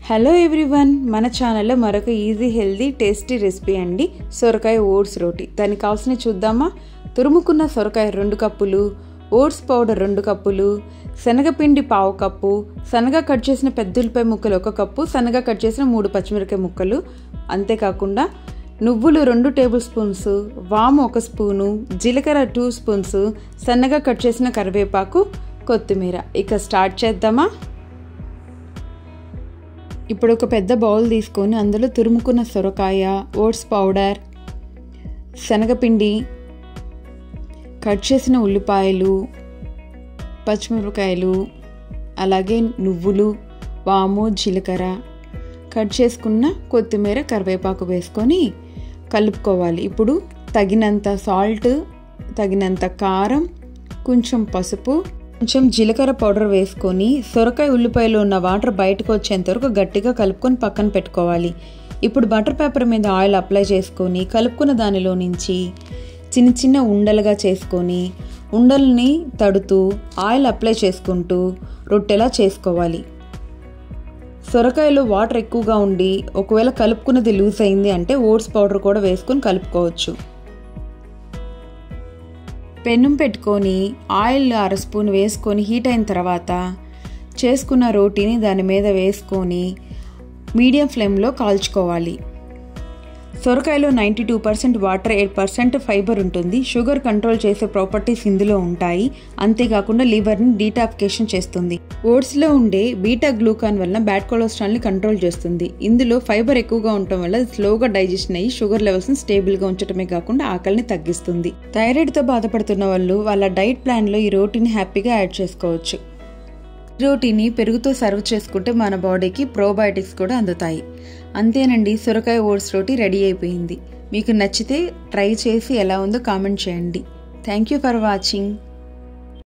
Hello everyone, మన ఛానల్లో మరొక ఈజీ హెల్దీ టేస్టీ రెసిపీ అండి, సొరకాయ ఓట్స్ రోటీ. దానికి కావాల్సినవి చూద్దామా? తురుముకున్న సొరకాయ 2 కప్పులు, ఓట్స్ పౌడర్ 2 కప్పులు, శనగపిండి 1/2 కప్పు, సన్నగా కట్ చేసిన పెద్ద ఉల్లిపాయ ముక్కలు 1 కప్పు, సన్నగా కట్ చేసిన 3 పచ్చిమిరపకాయ ముక్కలు. అంతేకాకుండా నువ్వులు 2 టేబుల్ స్పూన్స్, వాము 1 స్పూను, జీలకర్ర 2 స్పూన్స్, సన్నగా కట్ చేసిన కరివేపాకు, కొత్తిమీర. ఇక స్టార్ట్ చేద్దామా? ఇప్పుడు ఒక పెద్ద బౌల్ తీసుకొని అందులో తురుముకున్న సొరకాయ, ఓట్స్ పౌడర్, శనగపిండి, కట్ చేసిన ఉల్లిపాయలు, పచ్చిమిరపకాయలు, అలాగే నువ్వులు, వాము, జీలకర్ర, కట్ చేసుకున్న కొత్తిమీర, కరివేపాకు వేసుకొని కలుపుకోవాలి. ఇప్పుడు తగినంత సాల్ట్, తగినంత కారం, కొంచెం పసుపు, కొంచెం జీలకర్ర పౌడర్ వేసుకొని సొరకాయ ఉల్లిపాయలో ఉన్న వాటర్ బయటకు వచ్చేంత వరకు గట్టిగా కలుపుకొని పక్కన పెట్టుకోవాలి. ఇప్పుడు బటర్ పేపర్ మీద ఆయిల్ అప్లై చేసుకొని కలుపుకున్న దానిలో నుంచి చిన్న చిన్న ఉండలుగా చేసుకొని ఉండల్ని తడుతూ ఆయిల్ అప్లై చేసుకుంటూ రొట్టెలా చేసుకోవాలి. సొరకాయలో వాటర్ ఎక్కువగా ఉండి ఒకవేళ కలుపుకున్నది లూజ్ అయింది అంటే ఓట్స్ పౌడర్ కూడా వేసుకొని కలుపుకోవచ్చు. పెనం పెట్టుకొని ఆయిల్ 1/2 స్పూన్ వేసుకొని హీట్ అయిన తర్వాత చేసుకున్న రోటీని దాని మీద వేసుకొని మీడియం ఫ్లేమ్లో కాల్చుకోవాలి. సొరకాయలో 92% వాటర్, 8% ఫైబర్ ఉంటుంది. షుగర్ కంట్రోల్ చేసే ప్రాపర్టీస్ ఇందులో ఉంటాయి. అంతేకాకుండా లివర్ని డీటాక్సిఫికేషన్ చేస్తుంది. ఓట్స్లో ఉండే బీటా గ్లూకాన్ వల్ల బ్యాడ్ కొలెస్ట్రాల్ని కంట్రోల్ చేస్తుంది. ఇందులో ఫైబర్ ఎక్కువగా ఉండటం వల్ల స్లోగా డైజెషన్ అయ్యి షుగర్ లెవెల్స్ని స్టేబుల్గా ఉంచడమే కాకుండా ఆకలిని తగ్గిస్తుంది. థైరాయిడ్తో బాధపడుతున్న వాళ్ళు వాళ్ళ డైట్ ప్లాన్లో ఈ రోటీని హ్యాపీగా యాడ్ చేసుకోవచ్చు. రోటీని పెరుగుతో సర్వ్ చేసుకుంటే మన బాడీకి ప్రోబయోటిక్స్ కూడా అందుతాయి. అంతేనండి, సొరకాయ ఓట్స్ రోటీ రెడీ అయిపోయింది. మీకు నచ్చితే ట్రై చేసి ఎలా ఉందో కామెంట్ చేయండి. Thank you for watching.